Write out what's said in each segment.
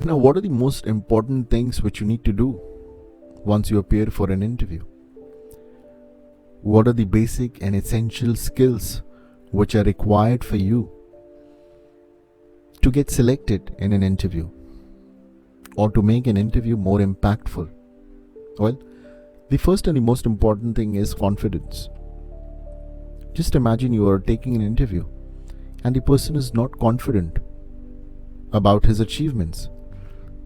Now, what are the most important things which you need to do once you appear for an interview? What are the basic and essential skills which are required for you to get selected in an interview or to make an interview more impactful? Well, the first and the most important thing is confidence. Just imagine you are taking an interview and the person is not confident about his achievements.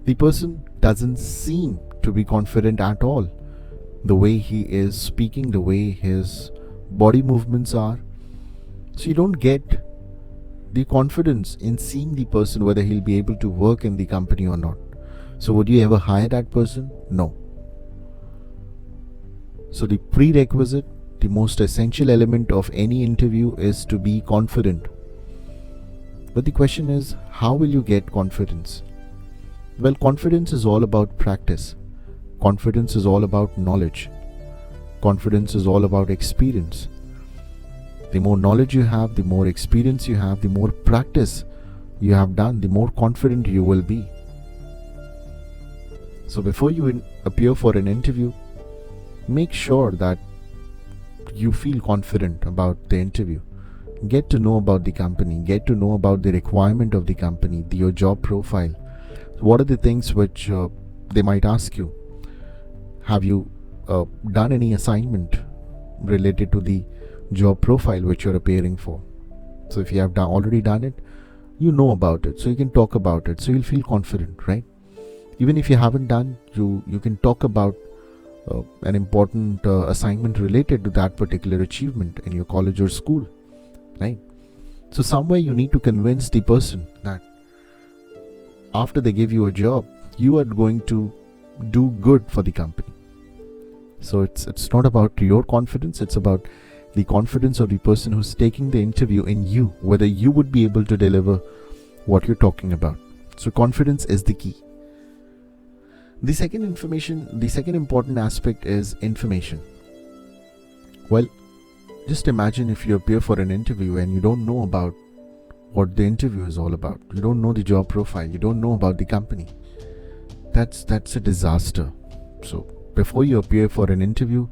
The person doesn't seem to be confident at all. The way he is speaking, the way his body movements are. So you don't get the confidence in seeing the person whether he'll be able to work in the company or not. So would you ever hire that person? No. So the prerequisite, the most essential element of any interview is to be confident. But the question is, how will you get confidence? Well, confidence is all about practice. Confidence is all about knowledge. Confidence is all about experience. The more knowledge you have, the more experience you have, the more practice you have done, the more confident you will be. So before you appear for an interview, make sure that you feel confident about the interview. Get to know about the company, get to know about the requirement of the company, your job profile. What are the things which they might ask you? Have you done any assignment related to the job profile which you're appearing for? So if you have already done it, you know about it, so you can talk about it, so you'll feel confident, right? Even if you haven't done, you can talk about an important assignment related to that particular achievement in your college or school, right? So somewhere you need to convince the person that after they give you a job, you are going to do good for the company. So it's not about your confidence, it's about the confidence of the person who's taking the interview in you, whether you would be able to deliver what you're talking about. So confidence is the key. The second important aspect is information. Well, just imagine if you appear for an interview and you don't know about what the interview is all about. You don't know the job profile. You don't know about the company. That's a disaster. So before you appear for an interview,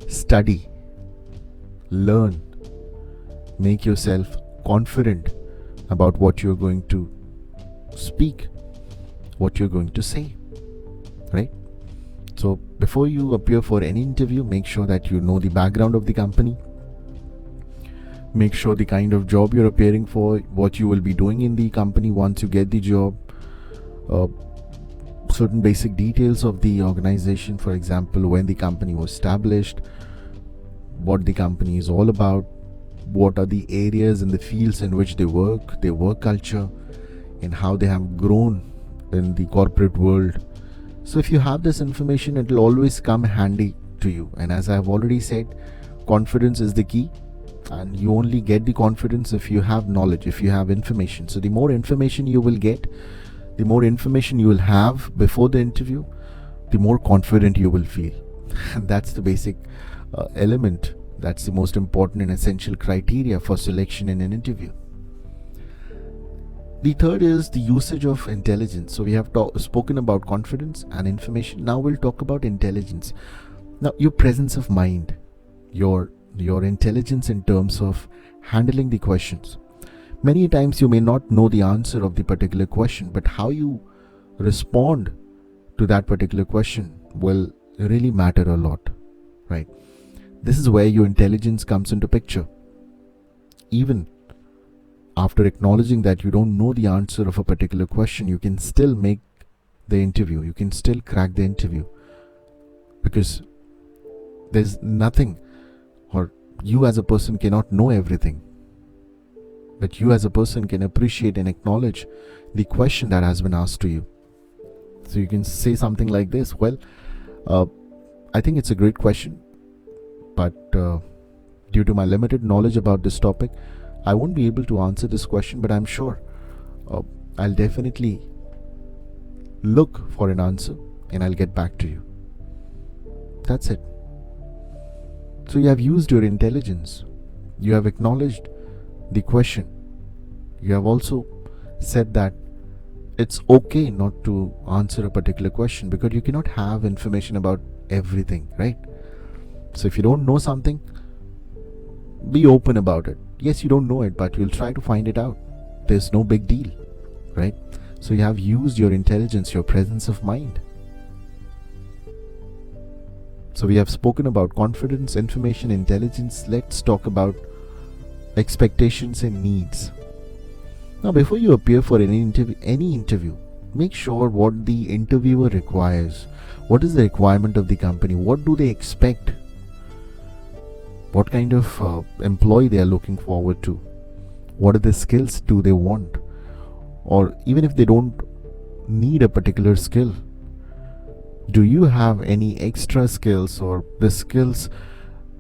study, learn, make yourself confident about what you're going to speak, what you're going to say, right? So before you appear for any interview, make sure that you know the background of the company. Make sure the kind of job you're appearing for, what you will be doing in the company once you get the job, certain basic details of the organization, for example, when the company was established, what the company is all about, what are the areas and the fields in which they work, their work culture, and how they have grown in the corporate world. So if you have this information, it will always come handy to you. And as I have already said, confidence is the key. And you only get the confidence if you have knowledge, if you have information. So the more information you will get, the more information you will have before the interview, the more confident you will feel. That's the basic element. That's the most important and essential criteria for selection in an interview. The third is the usage of intelligence. So we have spoken about confidence and information. Now we'll talk about intelligence. Now your presence of mind, your intelligence in terms of handling the questions. Many times you may not know the answer of the particular question, but how you respond to that particular question will really matter a lot, right? This is where your intelligence comes into picture. Even after acknowledging that you don't know the answer of a particular question, you can still make the interview, you can still crack the interview, because there's nothing, or you as a person cannot know everything, but you as a person can appreciate and acknowledge the question that has been asked to you. So you can say something like this: well, I think it's a great question, but due to my limited knowledge about this topic, I won't be able to answer this question, but I'm sure I'll definitely look for an answer and I'll get back to you. That's it. So you have used your intelligence. You have acknowledged the question. You have also said that it's okay not to answer a particular question because you cannot have information about everything, right? So if you don't know something, be open about it. Yes, you don't know it, but you'll try to find it out. There's no big deal, right? So you have used your intelligence, your presence of mind. So we have spoken about confidence, information, intelligence. Let's talk about expectations and needs. Now, before you appear for any interview, make sure what the interviewer requires. What is the requirement of the company? What do they expect? What kind of employee they are looking forward to? What are the skills do they want? Or even if they don't need a particular skill, do you have any extra skills or the skills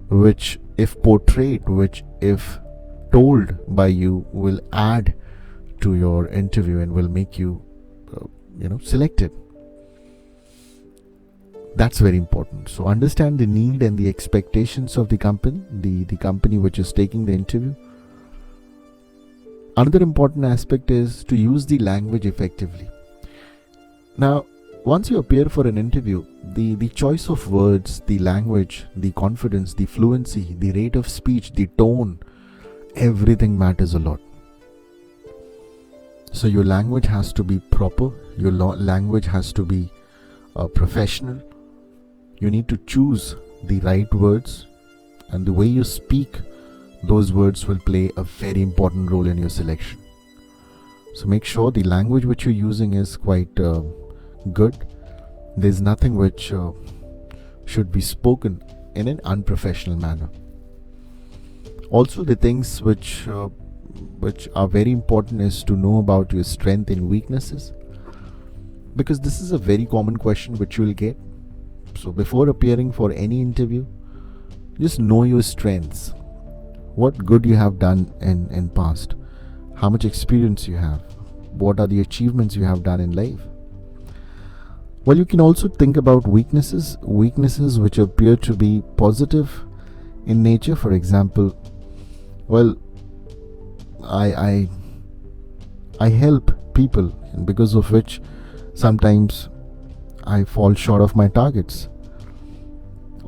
which, if portrayed, which if told by you, will add to your interview and will make you selected? That's very important. So understand the need and the expectations of the company, the company which is taking the interview. Another important aspect is to use the language effectively. Now, once you appear for an interview, the choice of words, the language, the confidence, the fluency, the rate of speech, the tone, everything matters a lot. So your language has to be proper, your language has to be professional. You need to choose the right words, and the way you speak those words will play a very important role in your selection. So make sure the language which you're using is quite good. There's nothing which should be spoken in an unprofessional manner. Also, the things which are very important is to know about your strength and weaknesses, because this is a very common question which you will get. So before appearing for any interview, just know your strengths, what good you have done in past, how much experience you have, what are the achievements you have done in life. Well, you can also think about weaknesses which appear to be positive in nature. For example, well, I help people, and because of which sometimes I fall short of my targets,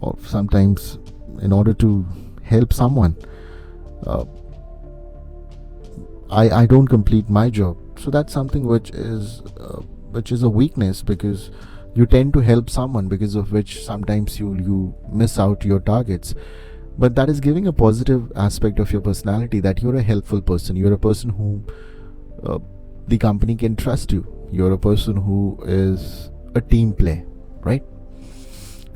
or sometimes in order to help someone, I don't complete my job. So that's something which is a weakness, because you tend to help someone, because of which sometimes you miss out your targets. But that is giving a positive aspect of your personality, that you're a helpful person, you're a person who the company can trust you, you're a person who is a team player, right?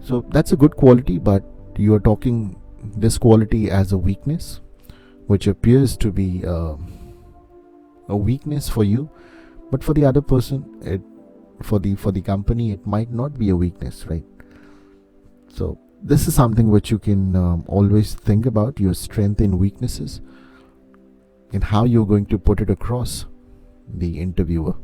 So that's a good quality, but you are talking this quality as a weakness, which appears to be a weakness for you, but for the other person, for the company, it might not be a weakness, right? So this is something which you can always think about, your strength and weaknesses, and how you're going to put it across the interviewer.